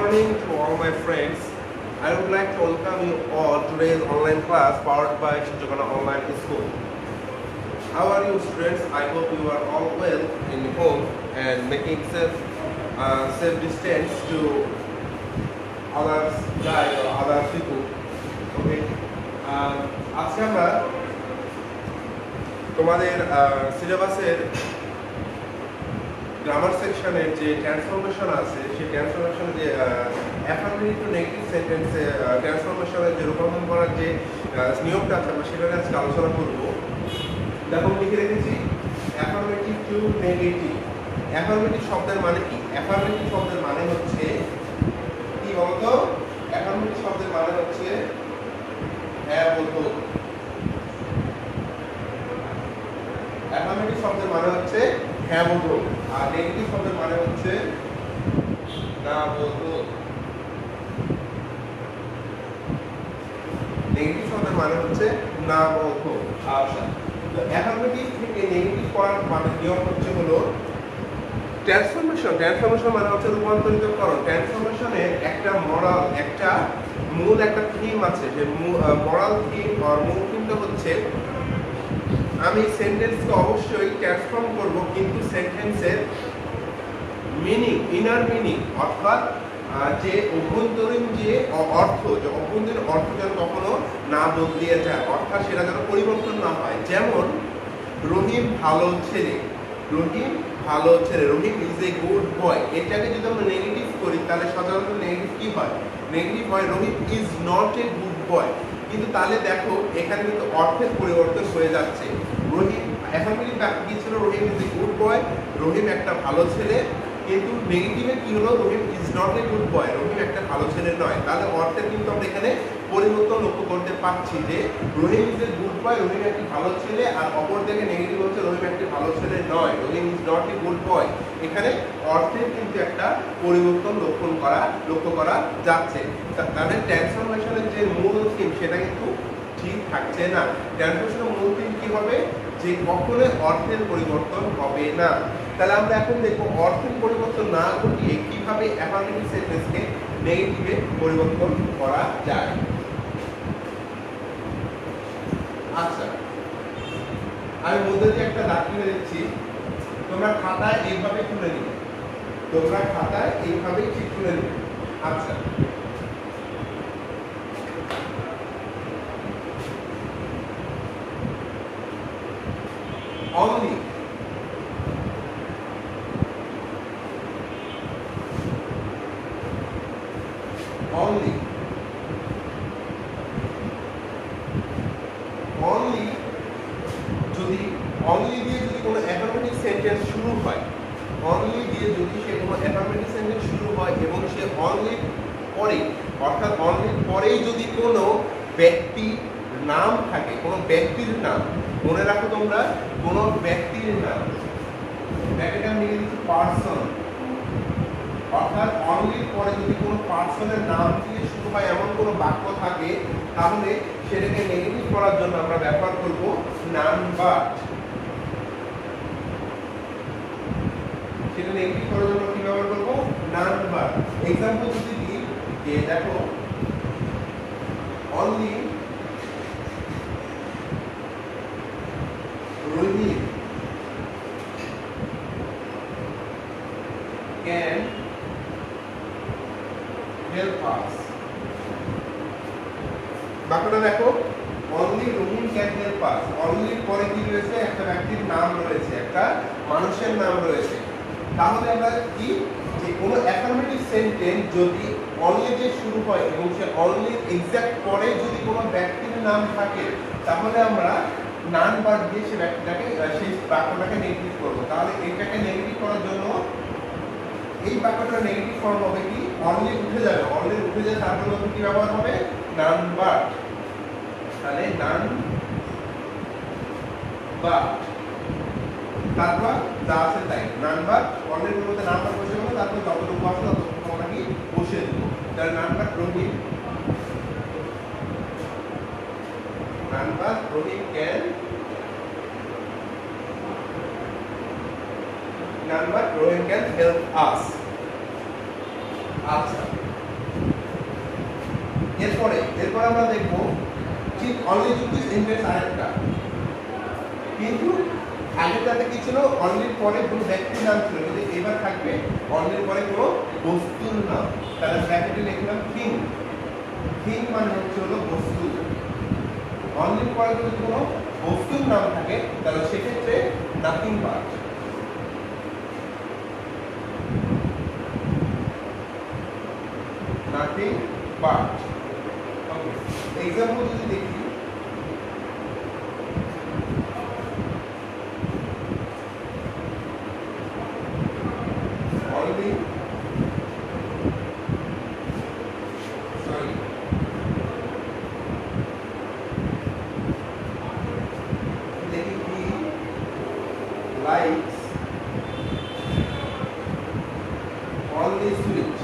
morning to all my friends. I would like to welcome you all to today's online class powered by Shijogana Online School. How are you, students? I hope you are all well in home and making safe distance to others guys or other people. Okay. আজকে আমরা তোমাদের সিলেবাসের grammar সেকশনের যে transformation আছে সেই ট্রান্সফরমেশনের যে affirmative two negative সেন্টেন্সে ট্রান্সফরমেশনের যে রূপান্তর করার যে নিয়মটা আছে আমরা সেটা নিয়ে আজকে আলোচনা করব। দেখো লিখে রেখেছি অ্যাফার্মেটিভ টু নেগেটিভ। অ্যাফার্মেটিভ শব্দের মানে কি? অ্যাফার্মেটিভ শব্দের মানে হচ্ছে কি বলতো? অ্যাফার্মেটিভ শব্দের মানে হচ্ছে হ্যাঁ বলতো। অ্যাফার্মেটিভ শব্দের মানে হচ্ছে হ্যাঁ বলতো, আর নেগেটিভ শব্দের মানে হচ্ছে না বলতো। নেগেটিভ শব্দের মানে হচ্ছে না বলতো। আচ্ছা, তো অ্যাফার্মেটিভ থেকে নেগেটিভ করার মানে নিয়ম হচ্ছে হলো ট্রান্সফরমেশন মানে হচ্ছে রূপান্তরিতকরণ। ট্রান্সফরমেশনের একটা মরাল, একটা মূল একটা থিম আছে, যে মরাল থিম আর মূল থিমটা হচ্ছে আমি সেন্টেন্সকে অবশ্যই ট্রান্সফর্ম করব, কিন্তু সেন্টেন্সের মিনিং, ইনার মিনিং অর্থাৎ যে অভ্যন্তরীণ যে অভ্যন্তরীণ অর্থ যেন কখনো না বদলিয়ে যায়, অর্থাৎ সেটা যেন পরিবর্তন না হয়। যেমন রহিম ভালো ছেলে, রহিম ইজ এ গুড বয়। এটাকে যদি আমরা নেগেটিভ করি তাহলে সাধারণত নেগেটিভ কি হয়? নেগেটিভ হয় Rahim is not a good boy. কিন্তু তাহলে দেখো এখানে কিন্তু অর্থের পরিবর্তন হয়ে যাচ্ছে। রহিম অ্যাফার্মেটিভ বাক্য কি ছিল? রহিম is a good boy, Rahim একটা ভালো ছেলে। কিন্তু নেগেটিভে কি হলো? Rahim is not a good boy, Rahim একটা ভালো ছেলে নয়। তাহলে অর্থের কিন্তু আমরা এখানে পরিবর্তন লক্ষ্য করতে পারছি যে রহিম ইজ এ গুড বয়, রহিম একটি ভালো ছেলে, আর অপর দিকে নেগেটিভ হচ্ছে রহিম একটি ভালো ছেলে নয়, Rahim is not a good boy. এখানে অর্থের কিন্তু একটা পরিবর্তন লক্ষ্য করা যাচ্ছে। তাহলে ট্রান্সফরমেশনের যে মূল থিম সেটা কিন্তু ঠিক থাকছে না। ট্রান্সফরমেশনের মূল থিম কি হবে? যে কখনোই অর্থের পরিবর্তন হবে না। তাহলে আমরা এখন দেখবো অর্থের পরিবর্তন না ঘটিয়ে কিভাবে অ্যাফার্মেটিভ সেন্টেন্সকে নেগেটিভে পরিবর্তন করা যায়। আচ্ছা, আমি মধ্যে দিয়ে একটা দাগ তুলে দিচ্ছি, তোমরা খাতায় এইভাবে তুলে নিবে, ঠিক তুলে নিবে। আচ্ছা, only যদি only দিয়ে যদি কোনো অ্যাফার্মেটিভ সেন্টেন্স শুরু হয়, এবং সে only পরে, অর্থাৎ only পরেই যদি কোনো ব্যক্তির নাম থাকে, কোনো ব্যক্তির নাম, মনে রাখো তোমরা, কোনো ব্যক্তির নাম, ব্র্যাকেটে আমি লিখে দিচ্ছি পারসন, অর্থাৎ অনলির পরে যদি কোনো পারসনের নাম দিয়ে শুরু হয় এমন কোনো বাক্য থাকে, তাহলে সেটাকে নেগেটিভ করার জন্য আমরা ব্যবহার করব নান বাট। সেটা নেগেটিভ করার জন্য কি ব্যবহার করব? None but. এক্সাম্পল যদি দিই, যে দেখো only Rahim can help us। বাক্যটা দেখো, only Rahim can help us। only পরে কি রয়েছে? একটা ব্যক্তির নাম রয়েছে, একটা মানুষের নাম রয়েছে। তাহলে আমরা কি, যে কোনো অ্যাফার্মেটিভ সেন্টেন্স যদি only দিয়ে শুরু হয় এবং সে only এক্সাক্ট পরে যদি কোনো ব্যক্তির নাম থাকে, তাহলে আমরা নান বাদ দিয়ে সেই ব্যক্তিটাকে, সেই বাক্যটাকে নেগেটিভ করব। তাহলে এটাকে নেগেটিভ করার জন্য এই বাক্যটা নেগেটিভ ফর্ম হবে কি? অনলি উঠে যাবে, তারপর কি ব্যবহার হবে? None but. তাহলে নান বাট, তারপর যা আছে তাই, নান বাট অনলির মধ্যে নাম বাট বসে গেল, তারপর যতটুকু আছে ততটুকু আমরা কি বসে দেবো। তাহলে none but Rahim can Ryan can help us. আচ্ছা, এরপরে আমরা দেখবো ঠিক অনলি যুক্ত সেন্টেন্স আরেকটা, কিন্তু আগেটাতে কি ছিল অনলির পরে কোনো ব্যক্তির নাম ছিল, কিন্তু এবার থাকবে অনলির পরে কোনো বস্তুর নাম। তাহলে ব্র্যাকেটে লিখলাম থিং, থিং মানে হচ্ছে হলো বস্তু। অনলির পরে যদি কোনো বস্তুর নাম থাকে তাহলে সেক্ষেত্রে nothing but, nothing but. Okay, example যদি দেখি, only sorry দেখি he likes only sweet,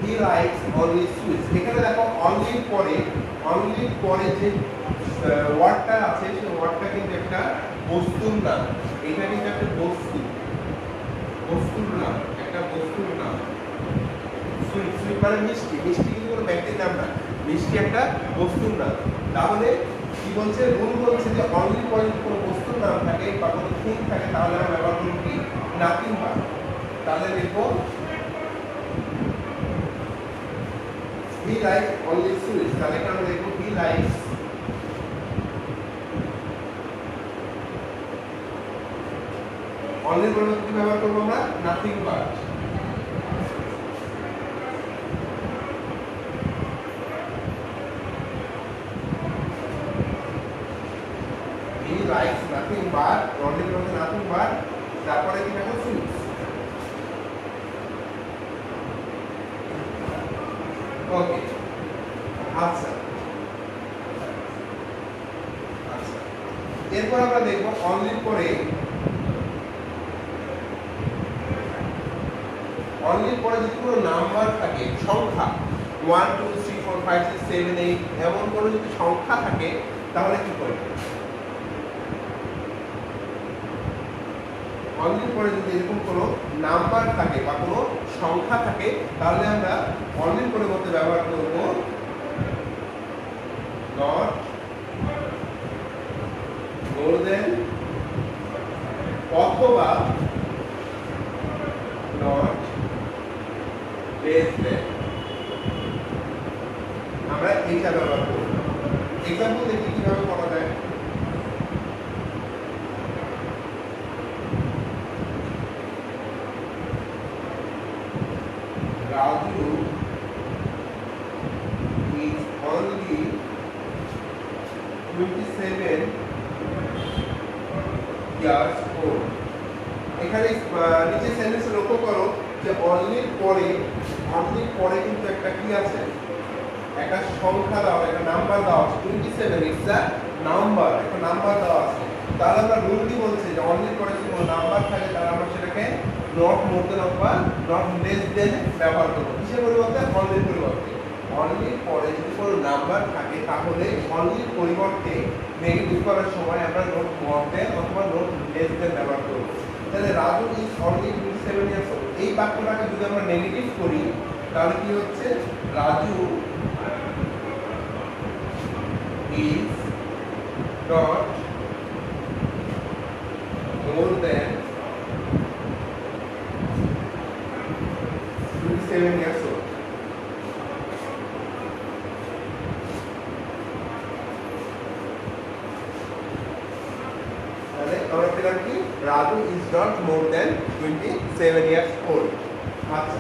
he likes only sweets। এখানে দেখো only পরে যে ওয়ার্ডটা আছে সেই ওয়ার্ডটা কিন্তু একটা বস্তুর নাম। এটা কিন্তু একটা বস্তুর নাম, একটা বস্তুর নাম। সুইট, সুইট মানে মিষ্টি, মিষ্টি কিন্তু কোনো ব্যক্তির নাম না, মিষ্টি একটা বস্তুর নাম। তাহলে কি বলছে, রুল বলছে যে অনলি পরে যদি কোনো বস্তুর নাম থাকে বা কোনো থিং থাকে তাহলে আমরা ব্যবহার করব কি নাথিং বাট। তাহলে লিখবো he likes only sweets, তাহলে আমরা লিখবো he likes অনলি পরে কি ব্যবহার করব আমরা nothing but. he likes nothing but only পরে nothing but তারপরে কি লিখবো sweets। ওকে, আচ্ছা এরপর আমরা দেখবো অনলির পরে যদি কোনো নাম্বার থাকে, সংখ্যা 1 2 3 4 5 6 7 8 এমন কোনো যদি সংখ্যা থাকে তাহলে কি করব? অনলির পরে যদি এরকম কোনো নাম্বার থাকে বা কোনো সংখ্যা থাকে তাহলে আমরা অনলির পরিবর্তে ব্যবহার করব নট মোর দেন অথবা নট লেস দেন। আমরা এইটা ব্যবহার করব। এক্সাম্পল দেখি কিভাবে করা যায়। Raju is only 27 years old। এখানে নিচে সেন্টেন্স লক্ষ্য করো যে অনলির পরে কিন্তু একটা কি আছে, একটা সংখ্যা দেওয়া, একটা নাম্বার দেওয়া আছে। 27 ইটস আ নাম্বার, একটা নাম্বার দেওয়া আছে। তাহলে আমরা রুল কি বলছে যে অনলির পরে যদি কোনো নাম্বার থাকে তাহলে আমরা সেটাকে নট মোর দেন অথবা নট লেস দেন ব্যবহার করবো। কিসের পরিবর্তে? অনলির পরিবর্তে। অনলির পরে যদি কোনো নাম্বার থাকে তাহলে অনলির পরিবর্তে নেগেটিভ করার সময় আমরা নট মোর দেন অথবা নট লেস দেন ব্যবহার করব। তাহলে Raju is only 27 years old, এই বাক্যটাকে যদি আমরা নেগেটিভ করি তাহলে কি হচ্ছে, Raju is not more than 27 years old। তাহলে আমরা পেলাম কি, Raju is not more than 27 years old। আচ্ছা,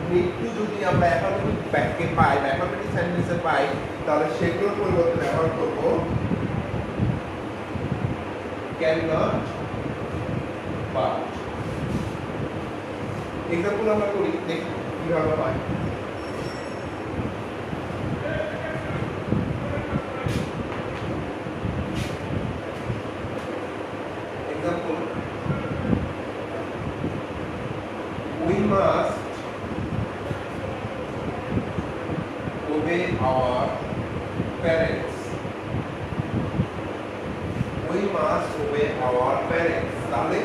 নিড টু যদি আমরা অ্যাফার্মেটিভ বাক্যে পাই বা অ্যাফার্মেটিভ সেন্টেন্সে পাই তাহলে সেগুলোর পরিবর্তে ব্যবহার করব ক্যান নট বাট। এক্সাম্পল আমরা করি, দেখি কিভাবে হয়। Example, we must obey our parents. We must obey our parents. তাহলে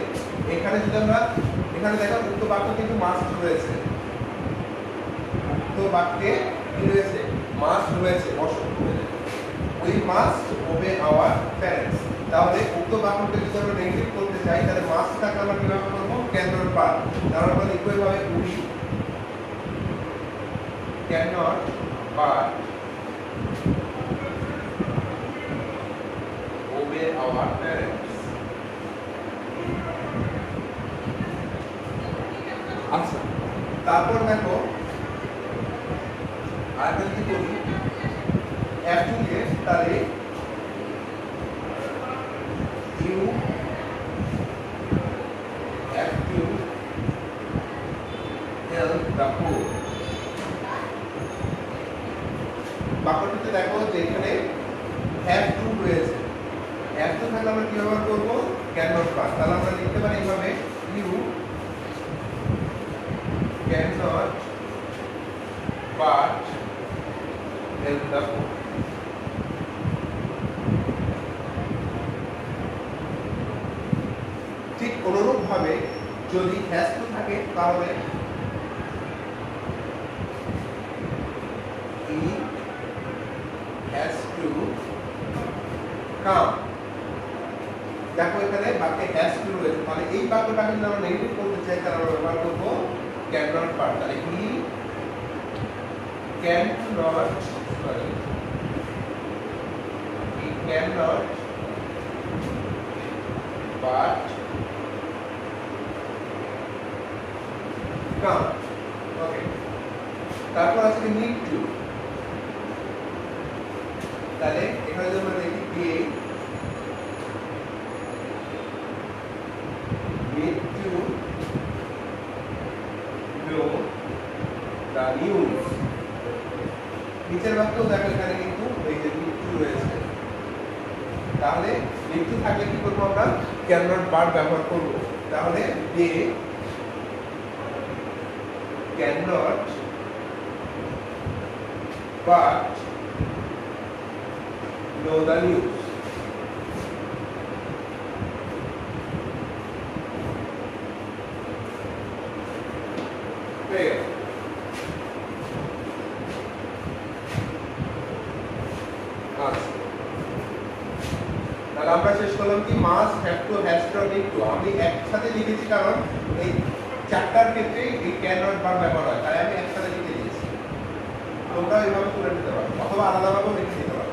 এখানে যদি আমরা এখানে দেখো উক্ত বাক্য কিন্তু মাস্ট রয়েছে, উক্ত বাক্যে কি রয়েছে? মাস্ট রয়েছে, অসংখ্য রয়েছে। We must obey our parents. তাহলে উক্ত বাক্যকে যদি আমরা নেগেটিভ করতে চাই তাহলে মাস্ট থাকলে আমরা কিভাবে করব? Can not but. তাহলে আমরা লিখব এভাবে, we cannot but obey our parents. আচ্ছা, তারপর দেখো আরেকটা যদি করি F2 দিয়ে, তাহলে you have to help the poor. বাক্যটিতে দেখো যে এখানে have to রয়েছে, have to থাকলে আমরা কি ব্যবহার করব? cannot but। তাহলে আমরা লিখতে পারি এইভাবে, you cannot but help the poor. ঠিক অনুরূপ ভাবে যদি has to থাকে তাহলে he has to come। দেখো এখানে বাক্যে has to রয়েছে, তাহলে এই বাক্যটাকে যদি আমরা নেগেটিভ করতে চাই তাহলে আমরা ব্যবহার করব cannot but। তাহলে he cannot but come। ওকে, তারপর আছে need to। তাহলে এখানে যদি আমরা দেখি কি need to know the news। নিচের বাক্য দেখো এখানে কিন্তু এই যে need to রয়েছে, তাহলে need to থাকলে কি করব? আমরা cannot but ব্যবহার করব। তাহলে they cannot but know the news। Fair। তাহলে আমরা শেষ করলাম কি must, have to, has to, need to. আমি একসাথে লিখেছি কারণ এই চারটার ক্ষেত্রে এই ক্যান নট ভার্ব ব্যবহার হয়, তাই আমি একসাথে লিখে দিয়েছি। তোমরা এইভাবে তুলে নিতে পারো অথবা আলাদাভাবেও লিখে দিতে পারো।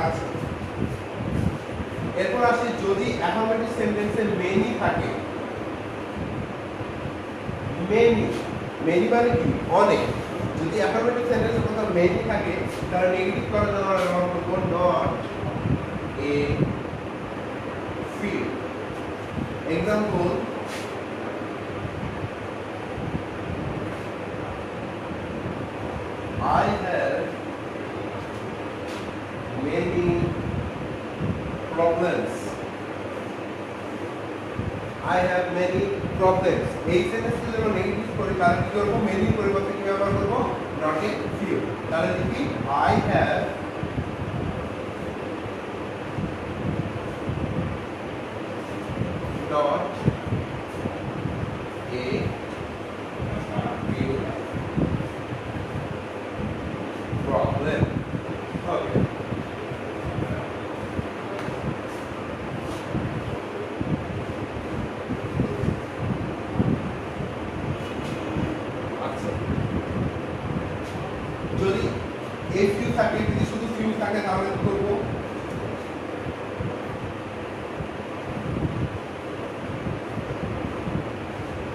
আচ্ছা, এরপর আসি যদি অ্যাফার্মেটিভ সেন্টেন্সে মেনি থাকে। মেনি, মেনি মানে কি? অনেক। যদি অ্যাফার্মেটিভ সেন্টেন্সে কোথাও মেনি থাকে তাহলে নেগেটিভ করার জন্য আমরা ব্যবহার করব not a few. Example, I have many problems. I have many problems। এই সেন্টেন্সে যখন নেগেটিভ করি তাহলে কি করব? মেনি পরিবর্তে কি ব্যবহার করব? Not a few. তাহলে লিখি I have not a few problem। ওকে, থাকে, যদি শুধু ফিউ থাকে তাহলে কি করবো?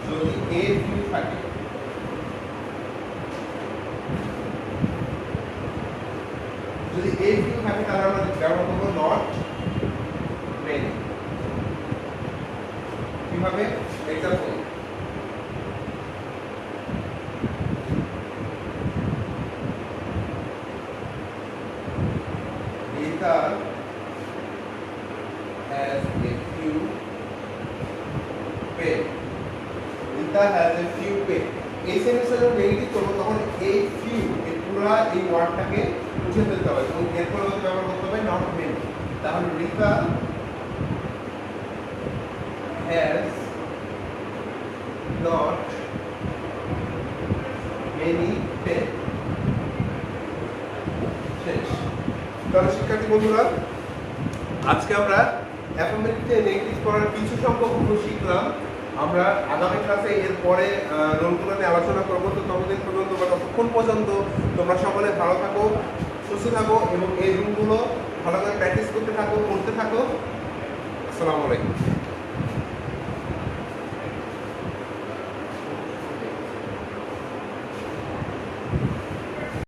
যদি এ ফিউ থাকে, যদি এ ফিউ থাকে তাহলে আমরা ব্যবহার করবো নট মেনি। কিভাবে? Example, Rita has a few pets. Rita has a few pets. এই সেন্টেন্সে যখন নেগেটিভ করবো তখন এই ফিউ এই পুরো এই ওয়ার্ডটাকে মুছে ফেলতে হবে এবং এরপর ব্যবহার করতে হবে নট মেনি। তাহলে রিতা হ্যাজ নট মেনি পেট। শেষ। তাহলে শিক্ষার্থী বন্ধুরা, আজকে আমরা অ্যাফার্মেটিভে নেগেটিভ করার কিছু সংখ্যক গুলো শিখলাম। আমরা আগামী ক্লাসে এর পরে রোলগুলো নিয়ে আলোচনা করবো। তো ততদিন পর্যন্ত বা ততক্ষণ পর্যন্ত তোমরা সকলে ভালো থাকো, সুস্থ থাকো এবং এই রুলগুলো ভালো করে প্র্যাকটিস করতে থাকো, করতে থাকো। আসসালামু আলাইকুম।